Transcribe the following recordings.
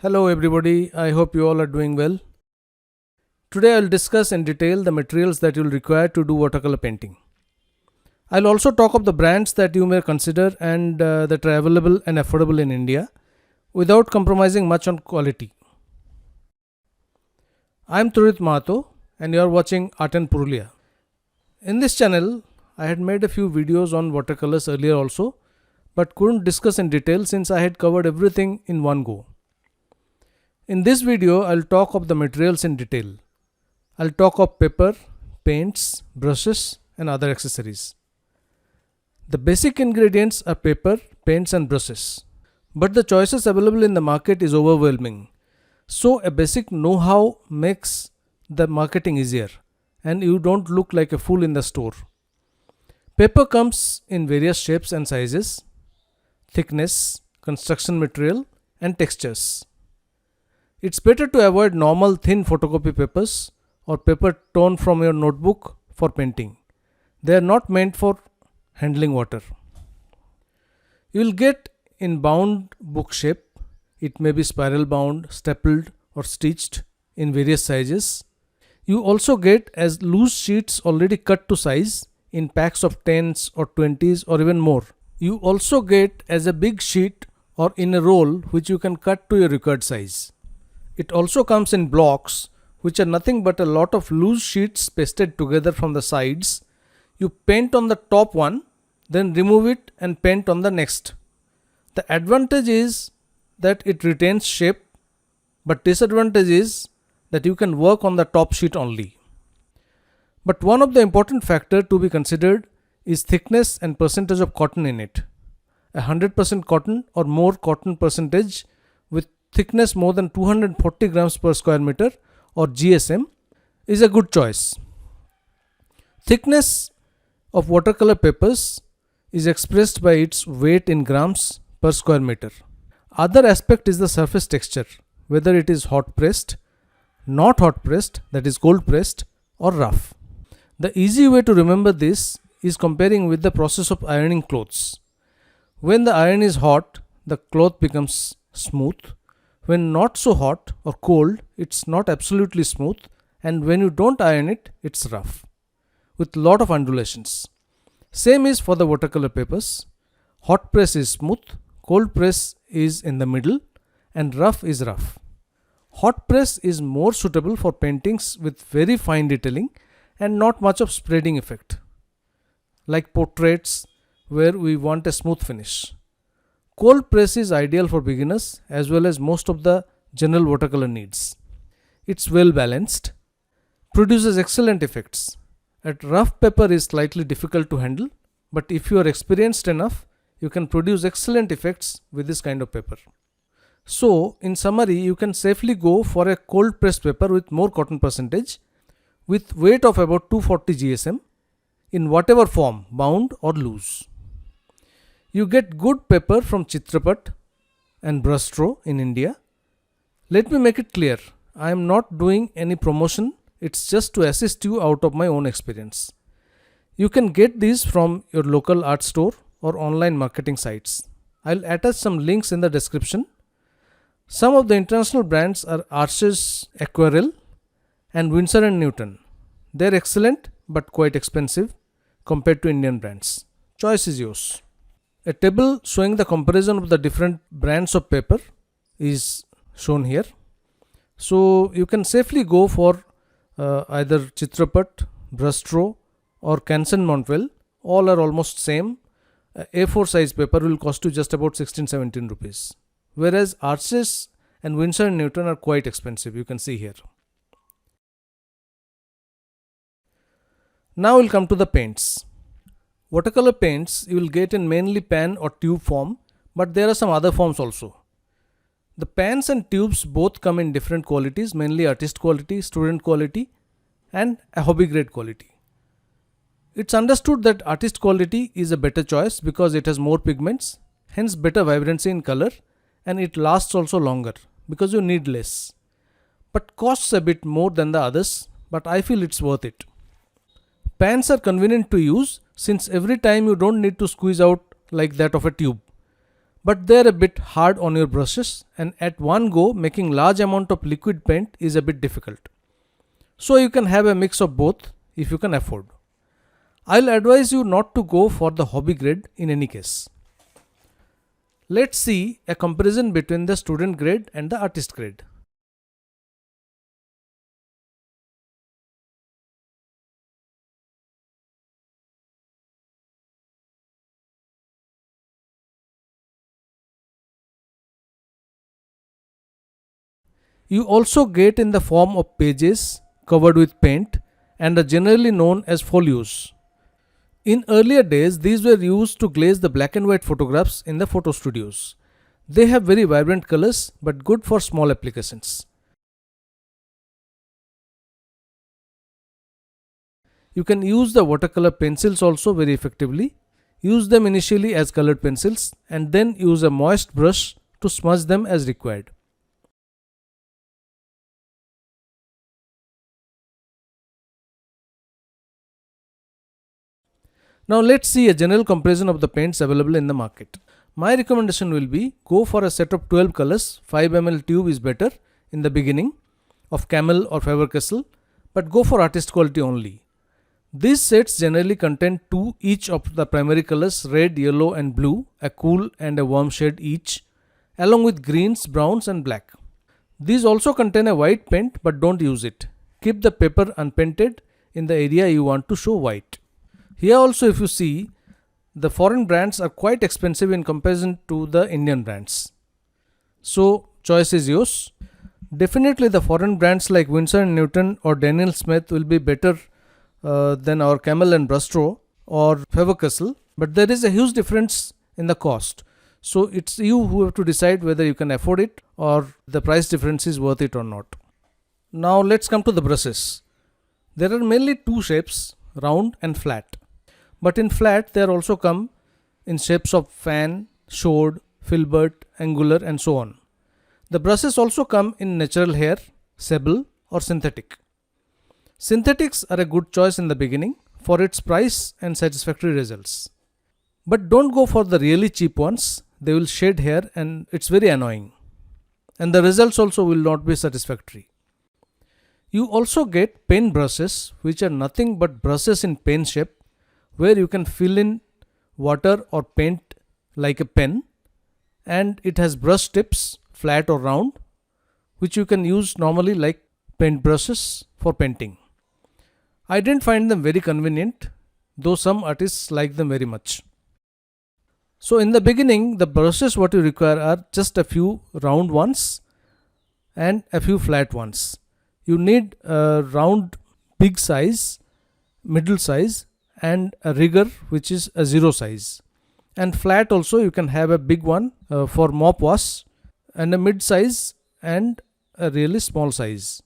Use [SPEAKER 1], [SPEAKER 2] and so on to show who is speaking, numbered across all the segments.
[SPEAKER 1] Hello everybody, I hope you all are doing well. Today I will discuss in detail the materials that you will require to do watercolor painting. I'll also talk of the brands that you may consider and that are available and affordable in India without compromising much on quality. I'm Turit Mahato and you are watching Art and Purulia. In this channel, I had made a few videos on watercolors earlier also, but couldn't discuss in detail since I had covered everything in one go. In this video, I'll talk of the materials in detail. I'll talk of paper, paints, brushes and other accessories. The basic ingredients are paper, paints and brushes. But the choices available in the market is overwhelming. So a basic know-how makes the marketing easier and you don't look like a fool in the store. Paper comes in various shapes and sizes, thickness, construction material and textures. It's better to avoid normal thin photocopy papers or paper torn from your notebook for painting. They are not meant for handling water. You will get in bound book shape. It may be spiral bound, stapled or stitched in various sizes. You also get as loose sheets already cut to size in packs of 10s or 20s or even more. You also get as a big sheet or in a roll which you can cut to your required size. It also comes in blocks, which are nothing but a lot of loose sheets pasted together from the sides. You paint on the top one, then remove it and paint on the next. The advantage is that it retains shape, but disadvantage is that you can work on the top sheet only. But one of the important factors to be considered is thickness and percentage of cotton in it. 100% cotton or more cotton percentage with thickness more than 240 grams per square meter or GSM is a good choice. Thickness of watercolor papers is expressed by its weight in grams per square meter. Other aspect is the surface texture, whether it is hot pressed, not hot pressed, that is cold pressed or rough. The easy way to remember this is comparing with the process of ironing clothes. When the iron is hot, the cloth becomes smooth. When not so hot or cold, it's not absolutely smooth, and when you don't iron it, it's rough with lot of undulations. Same is for the watercolor papers. Hot press is smooth, cold press is in the middle, and rough is rough. Hot press is more suitable for paintings with very fine detailing and not much of spreading effect, like portraits where we want a smooth finish. Cold press is ideal for beginners as well as most of the general watercolor needs. It's well balanced, produces excellent effects. At rough paper is slightly difficult to handle, but if you are experienced enough, you can produce excellent effects with this kind of paper. So, in summary, you can safely go for a cold press paper with more cotton percentage with weight of about 240 GSM in whatever form, bound or loose. You get good paper from Chitrapat and Brustro in India. Let me make it clear, I am not doing any promotion, it's just to assist you out of my own experience. You can get these from your local art store or online marketing sites. I'll attach some links in the description. Some of the international brands are Arches Aquarelle and Winsor & Newton. They're excellent but quite expensive compared to Indian brands. Choice is yours. A table showing the comparison of the different brands of paper is shown here. So you can safely go for either Chitrapat, Brustro or Canson Montvel. All are almost same. A4 size paper will cost you just about 16-17 rupees. Whereas Arches and Winsor & Newton are quite expensive. You can see here. Now we'll come to the paints. Watercolor paints you will get in mainly pan or tube form, but there are some other forms also. The pans and tubes both come in different qualities, mainly artist quality, student quality and a hobby grade quality. It's understood that artist quality is a better choice because it has more pigments, hence better vibrancy in color, and it lasts also longer because you need less. But costs a bit more than the others, but I feel it's worth it. Pans are convenient to use since every time you don't need to squeeze out like that of a tube. but they are a bit hard on your brushes, and at one go making large amount of liquid paint is a bit difficult. So you can have a mix of both if you can afford. I'll advise you not to go for the hobby grade in any case. Let's see a comparison between the student grade and the artist grade. You also get in the form of pages covered with paint and are generally known as folios. In earlier days, these were used to glaze the black and white photographs in the photo studios. They have very vibrant colors but good for small applications. You can use the watercolor pencils also very effectively. Use them initially as colored pencils and then use a moist brush to smudge them as required. Now let's see a general comparison of the paints available in the market. My recommendation will be go for a set of 12 colors. 5 ml tube is better in the beginning of Camel or Faber-Castell, but go for artist quality only. These sets generally contain 2 each of the primary colors, red, yellow and blue, a cool and a warm shade each, along with greens, browns and black. These also contain a white paint, but don't use it. Keep the paper unpainted in the area you want to show white. Here also, if you see, the foreign brands are quite expensive in comparison to the Indian brands. So choice is yours. Definitely the foreign brands like Winsor & Newton or Daniel Smith will be better than our Camel and Brustro or Faber-Castell, but there is a huge difference in the cost. So it's you who have to decide whether you can afford it or the price difference is worth it or not. Now let's come to the brushes. There are mainly 2 shapes, round and flat. But in flat, they also come in shapes of fan, showed, filbert, angular and so on. The brushes also come in natural hair, sable or synthetic. Synthetics are a good choice in the beginning for its price and satisfactory results. But don't go for the really cheap ones, they will shed hair and it's very annoying. And the results also will not be satisfactory. You also get pen brushes, which are nothing but brushes in pen shape, where you can fill in water or paint like a pen, and it has brush tips, flat or round, which you can use normally like paint brushes for painting. I didn't find them very convenient, though some artists like them very much. So in the beginning, the brushes what you require are just a few round ones and a few flat ones. You need a round big size, middle size and a rigger which is a 0 size. And flat also you can have a big one for mop wash and a mid size and a really small size.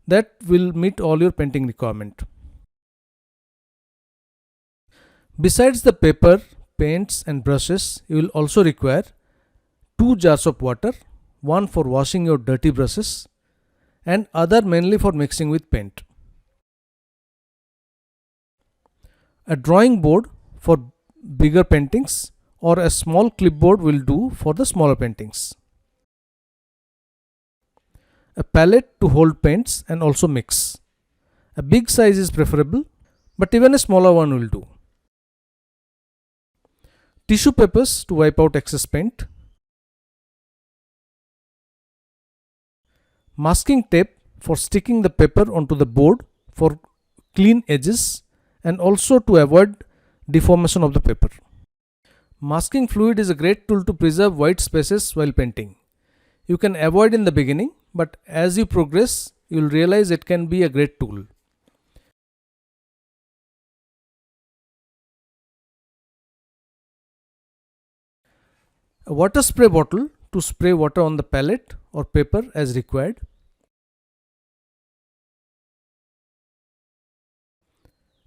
[SPEAKER 1] That will meet all your painting requirement. Besides the paper, paints and brushes, you will also require 2 jars of water, one for washing your dirty brushes and other mainly for mixing with paint. A drawing board for bigger paintings or a small clipboard will do for the smaller paintings. A palette to hold paints and also mix. A big size is preferable, but even a smaller one will do. Tissue papers to wipe out excess paint. Masking tape for sticking the paper onto the board for clean edges and also to avoid deformation of the paper. Masking fluid is a great tool to preserve white spaces while painting. You can avoid in the beginning, but as you progress, you will realize it can be a great tool. A water spray bottle to spray water on the palette or paper as required.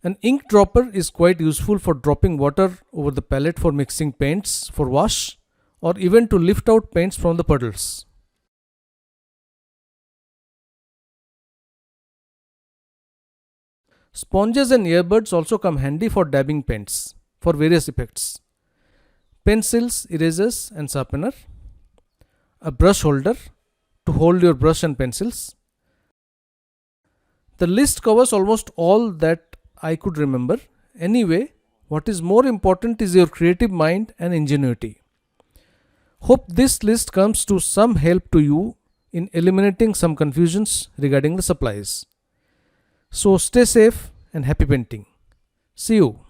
[SPEAKER 1] An ink dropper is quite useful for dropping water over the palette for mixing paints for wash or even to lift out paints from the puddles. Sponges and earbuds also come handy for dabbing paints for various effects. pencils, erasers and sharpener, a brush holder to hold your brush and pencils. The list covers almost all that I could remember. Anyway, what is more important is your creative mind and ingenuity. Hope this list comes to some help to you in eliminating some confusions regarding the supplies. So stay safe and happy painting. See you.